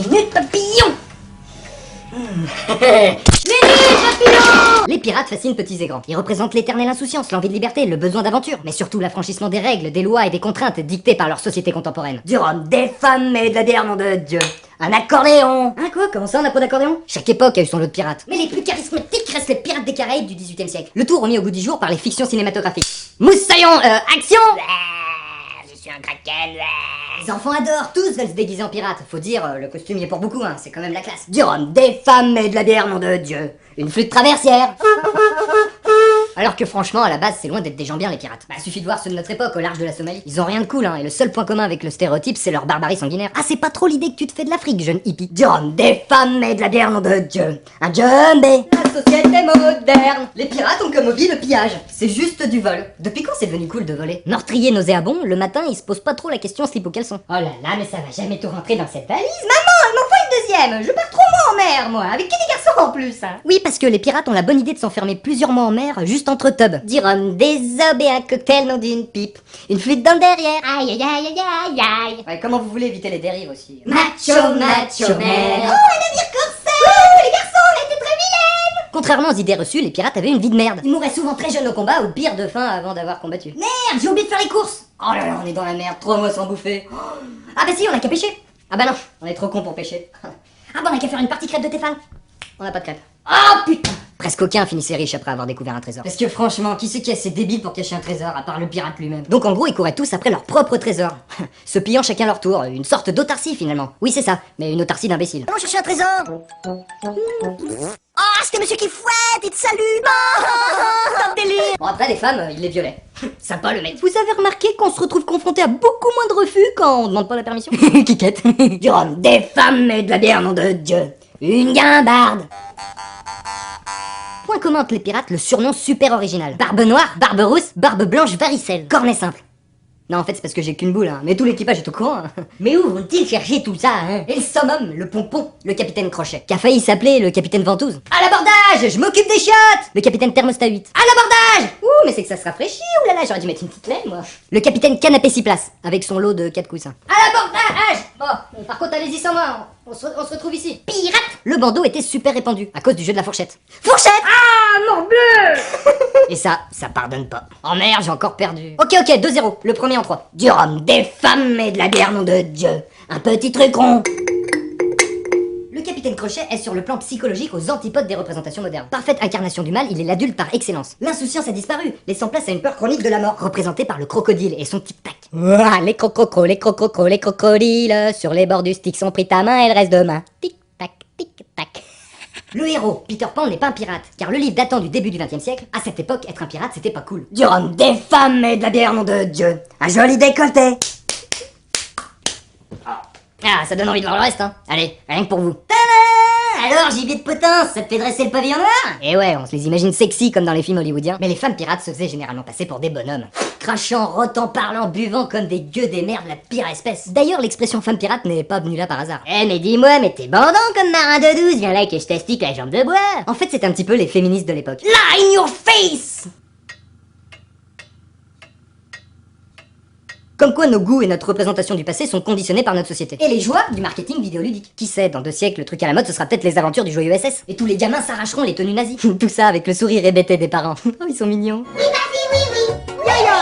Minute Papillon. Minute Papillon. Les pirates fascinent petits et grands. Ils représentent l'éternelle insouciance, l'envie de liberté, le besoin d'aventure, mais surtout l'affranchissement des règles, des lois et des contraintes dictées par leur société contemporaine. Du rhum, des femmes et de la bière, nom de Dieu. Un accordéon. Hein, quoi? Comment ça, on n'a pas d'accordéon? Chaque époque a eu son lot de pirates. Mais les plus charismatiques restent les pirates des Caraïbes du XVIIIe siècle. Le tout remis au goût du jour par les fictions cinématographiques. Moussaillon, action. Je suis un kraken. Les enfants adorent, tous veulent se déguiser en pirate. Faut dire, le costume y est pour beaucoup, hein, c'est quand même la classe. Du rhum, des femmes et de la bière, nom de Dieu. Une flûte traversière. Alors que franchement, à la base, c'est loin d'être des gens bien, les pirates. Bah, suffit de voir ceux de notre époque, au large de la Somalie. Ils ont rien de cool, hein, et le seul point commun avec le stéréotype, c'est leur barbarie sanguinaire. Ah, c'est pas trop l'idée que tu te fais de l'Afrique, jeune hippie. Du rhum, des femmes et de la bière, nom de Dieu. Un djembé. La société moderne. Les pirates ont comme hobby le pillage. C'est juste du vol. Depuis quand c'est devenu cool de voler? Meurtrier nauséabond, le matin, il se pose pas trop la question slip au caleçon. Oh là là, mais ça va jamais tout rentrer dans cette valise. Maman, il m'en faut une deuxième. Je pars 3 mois en mer, moi. Avec que des garçons en plus, hein. Oui, parce que les pirates ont la bonne idée de s'enfermer plusieurs mois en mer, juste entre tubs. Du rhum, des obs et un cocktail, nom d'une pipe. Une flûte dans le derrière. Aïe aïe aïe aïe aïe aïe. Ouais, comment vous voulez éviter les dérives aussi? Macho, macho, man. Oh, un navire corsaire. Les garçons, on était très vilaines. Contrairement aux idées reçues, les pirates avaient une vie de merde. Ils mouraient souvent très jeunes au combat ou pire de faim avant d'avoir combattu. Merde, j'ai oublié de faire les courses. Oh là là, on est dans la merde, 3 mois sans bouffer. Ah bah si, on a qu'à pêcher. Ah bah non, on est trop con pour pêcher. Ah bah on a qu'à faire une partie crêpe de Tefal. On a pas de crêpe. Oh putain. Presque aucun finissait riche après avoir découvert un trésor. Parce que franchement, qui c'est qui est assez débile pour cacher un trésor, à part le pirate lui-même? Donc en gros, ils couraient tous après leur propre trésor. Se pillant chacun leur tour, une sorte d'autarcie finalement. Oui c'est ça, mais une autarcie d'imbécile. Allons chercher un trésor. Oh, c'était monsieur qui fouette, il te salue. Top délire. Bon après les femmes, il les violait. Sympa le mec. Vous avez remarqué qu'on se retrouve confronté à beaucoup moins de refus quand on demande pas la permission? Quiquette. Du rhum, des femmes et de la bière, nom de Dieu. Une guimbarde. Point commun entre les pirates, le surnom super original. Barbe noire, barbe rousse, barbe blanche, varicelle. Cornet simple. Non, en fait, c'est parce que j'ai qu'une boule, hein. Mais tout l'équipage est au courant, hein. Mais où vont-ils chercher tout ça, hein? Et le summum, le pompon, le capitaine Crochet, qui a failli s'appeler le capitaine Ventouse. À l'abordage, je m'occupe des chiottes. Le capitaine Thermostat 8. À l'abordage. Ouh, mais c'est que ça se rafraîchit, oulala, j'aurais dû mettre une petite laine, moi. Le capitaine Canapé 6 places, avec son lot de 4 coussins. À l'abordage. Bon, par contre, allez-y sans moi, on se retrouve ici. Pirate. Le bandeau était super répandu, à cause du jeu de la fourchette. Fourchette. Ah, morbleu. Et ça pardonne pas. Oh merde, j'ai encore perdu. Ok, 2-0, le premier en 3. Du rhum, des femmes et de la bière, nom de Dieu. Un petit truc rond. Le capitaine Crochet est sur le plan psychologique aux antipodes des représentations modernes. Parfaite incarnation du mal, il est l'adulte par excellence. L'insouciance a disparu, laissant place à une peur chronique de la mort, représentée par le crocodile et son tic-tac. Ouah, les les crocodiles, sur les bords du stick sont pris ta main et le reste de main. Tic-tac, tic-tac. Le héros, Peter Pan, n'est pas un pirate, car le livre datant du début du XXe siècle, à cette époque, être un pirate, c'était pas cool. Du rhum, des femmes et de la bière, nom de Dieu. Un joli décolleté. Ah, ça donne envie de voir le reste, hein. Allez, rien que pour vous. Tada! Alors, gibier de potence, ça te fait dresser le pavillon noir? Et ouais, on se les imagine sexy comme dans les films hollywoodiens, mais les femmes pirates se faisaient généralement passer pour des bonhommes. Crachant, rotant, parlant, buvant comme des gueux des merdes, la pire espèce. D'ailleurs, l'expression femme pirate n'est pas venue là par hasard. Eh, mais dis-moi, mais t'es bandant comme marin de douce, viens là que je t'astique la jambe de bois. En fait, c'est un petit peu les féministes de l'époque. Là, in your face! Comme quoi nos goûts et notre représentation du passé sont conditionnés par notre société. Et les joies du marketing vidéoludique. Qui sait, dans 2 siècles, le truc à la mode, ce sera peut-être les aventures du joyeux SS. Et tous les gamins s'arracheront les tenues nazies. Tout ça avec le sourire hébété des parents. Oh, ils sont mignons. Oui, vas-y, oui, oui. Yo, yo.